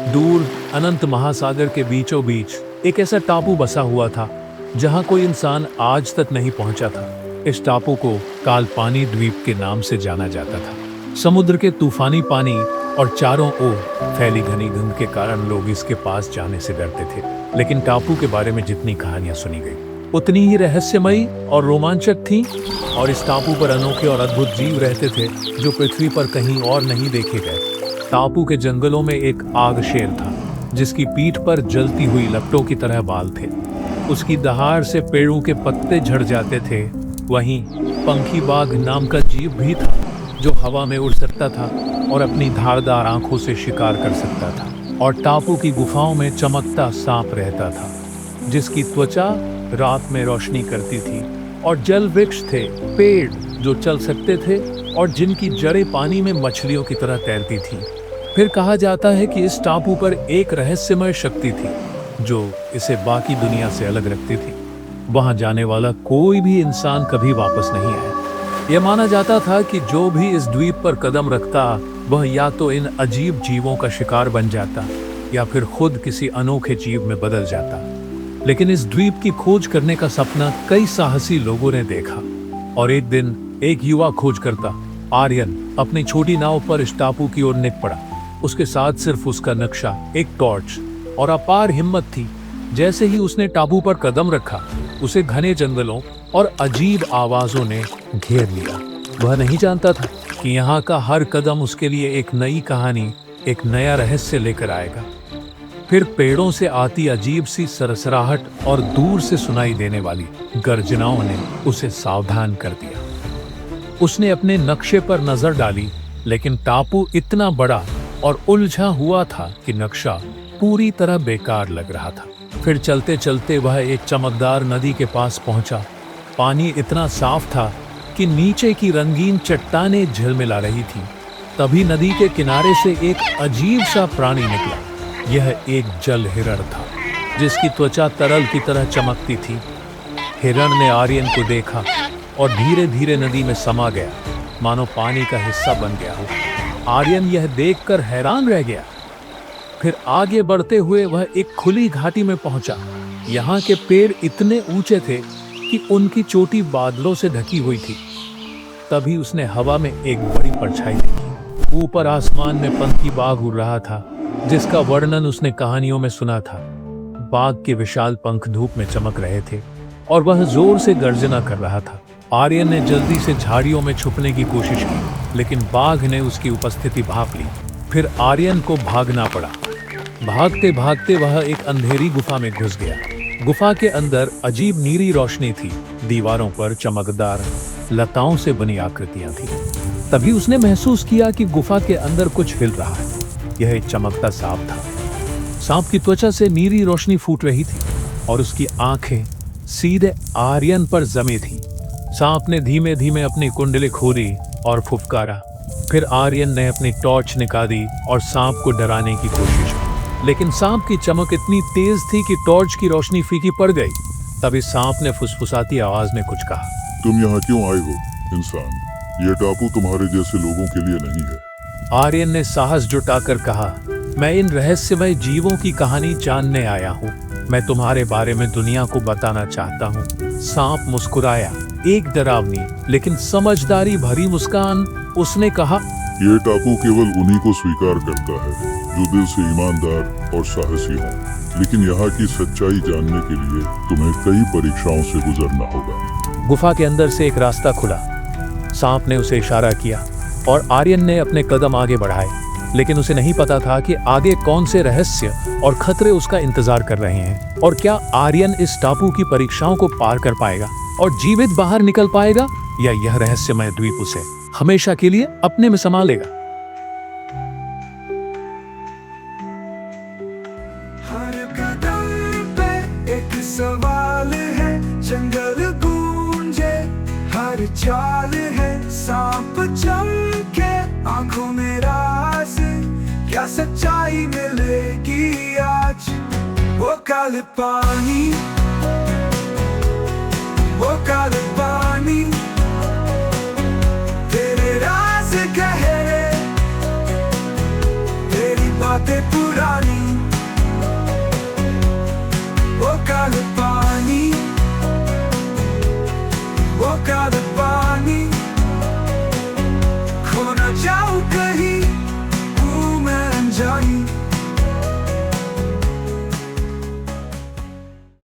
दूर अनंत महासागर के बीचों बीच एक ऐसा टापू बसा हुआ था जहां कोई इंसान आज तक नहीं पहुंचा था। इस टापू को कालपानी द्वीप के नाम से जाना जाता था। समुद्र के तूफानी पानी और चारों ओर फैली घनी धुंध के कारण लोग इसके पास जाने से डरते थे। लेकिन टापू के बारे में जितनी कहानियां सुनी गई उतनी ही रहस्यमयी और रोमांचक थी। और इस टापू पर अनोखे और अद्भुत जीव रहते थे जो पृथ्वी पर कहीं और नहीं देखे गए। टापू के जंगलों में एक आग शेर था जिसकी पीठ पर जलती हुई लपटों की तरह बाल थे। उसकी दहाड़ से पेड़ों के पत्ते झड़ जाते थे। वहीं पंखी बाघ नाम का जीव भी था जो हवा में उड़ सकता था और अपनी धारदार आंखों से शिकार कर सकता था। और टापू की गुफाओं में चमकता सांप रहता था जिसकी त्वचा रात में रोशनी करती थी। और जल वृक्ष थे, पेड़ जो चल सकते थे और जिनकी जड़ें पानी में मछलियों की तरह तैरती थीं। फिर कहा जाता है कि इस टापू पर एक रहस्यमय शक्ति थी जो इसे बाकी दुनिया से अलग रखती थी। वहां जाने वाला कोई भी इंसान कभी वापस नहीं आया। यह माना जाता था कि जो भी इस द्वीप पर कदम रखता वह या तो इन अजीब जीवों का शिकार बन जाता या फिर खुद किसी अनोखे जीव में बदल जाता। लेकिन इस द्वीप की खोज करने का सपना कई साहसी लोगों ने देखा। और एक दिन एक युवा खोजकर्ता आर्यन अपनी छोटी नाव पर इस टापू की ओर निकल पड़ा। उसके साथ सिर्फ उसका नक्शा, एक टॉर्च और अपार हिम्मत थी। जैसे ही उसने टापू पर कदम रखा उसे घने जंगलों और अजीब आवाजों ने घेर लिया। वह नहीं जानता था कि यहाँ का हर कदम उसके लिए एक नई कहानी, एक नया रहस्य लेकर आएगा। फिर पेड़ों से आती अजीब सी सरसराहट और दूर से सुनाई देने वाली गर्जनाओं ने उसे सावधान कर दिया। उसने अपने नक्शे पर नजर डाली, लेकिन टापू इतना बड़ा और उलझा हुआ था कि नक्शा पूरी तरह बेकार लग रहा था। फिर चलते चलते वह एक चमकदार नदी के पास पहुंचा। पानी इतना साफ था कि नीचे की रंगीन चट्टानें झिलमिला रही थीं। तभी नदी के किनारे से एक अजीब सा प्राणी निकला। यह एक जल हिरण था जिसकी त्वचा तरल की तरह चमकती थी। हिरण ने आर्यन को देखा और धीरे धीरे नदी में समा गया, मानो पानी का हिस्सा बन गया हो। आर्यन यह देखकर हैरान रह गया। फिर आगे बढ़ते हुए वह एक खुली घाटी में पहुंचा। यहाँ के पेड़ इतने ऊंचे थे कि उनकी चोटी बादलों से ढकी हुई थी। तभी उसने हवा में एक बड़ी परछाई देखी। ऊपर आसमान में पंखी बाघ उड़ रहा था जिसका वर्णन उसने कहानियों में सुना था। बाघ के विशाल पंख धूप में चमक रहे थे और वह जोर से गर्जना कर रहा था। आर्यन ने जल्दी से झाड़ियों में छुपने की कोशिश की, लेकिन बाघ ने उसकी उपस्थिति भांप ली। फिर आर्यन को भागना पड़ा। भागते भागते वह एक अंधेरी गुफा में घुस गया। गुफा के अंदर अजीब नीली रोशनी थी। दीवारों पर चमकदार लताओं से बनी आकृतियां थी। तभी उसने महसूस किया कि गुफा के अंदर कुछ हिल रहा है। यह एक चमकता सांप था। सांप की त्वचा से नीली रोशनी फूट रही थी और उसकी आंखें सीधे आर्यन पर जमी थी। सांप ने धीमे धीमे अपनी कुंडली खोली और फुफकारा। फिर आर्यन ने अपनी टॉर्च निकाली और सांप को डराने की कोशिश की, लेकिन सांप की चमक इतनी तेज थी कि टॉर्च की रोशनी फीकी पड़ गई। तभी सांप ने फुसफुसाती आवाज में कुछ कहा। तुम यहाँ क्यों आए हो इंसान? यह टापू तुम्हारे जैसे लोगों के लिए नहीं है। आर्यन ने साहस जुटाकर कहा, मैं इन रहस्यमय जीवों की कहानी जानने आया हूँ। मैं तुम्हारे बारे में दुनिया को बताना चाहता हूँ। सांप मुस्कुराया, एक डरावनी लेकिन समझदारी भरी मुस्कान। उसने कहा, यह टापू केवल उन्हीं को स्वीकार करता है जो दिल से ईमानदार और साहसी हों। लेकिन यहाँ की सच्चाई जानने के लिए तुम्हें कई परीक्षाओं से गुजरना होगा। गुफा के अंदर से एक रास्ता खुला। सांप ने उसे इशारा किया और आर्यन ने अपने कदम आगे बढ़ाए, लेकिन उसे नहीं पता था कि आगे कौन से रहस्य और खतरे उसका इंतजार कर रहे हैं। और क्या आर्यन इस टापू की परीक्षाओं को पार कर पाएगा और जीवित बाहर निकल पाएगा, या यह रहस्यमय द्वीप उसे हमेशा के लिए अपने में समा लेगा। हर कदम पे एक सवाल है, जंगल गूंजे, हर चाल है सांप चमके, आंखों में राज, क्या सच्चाई मिलेगी आज? वो काले पानी, वो काले पानी, तेरे राज गहरे, तेरी बातें पुरानी।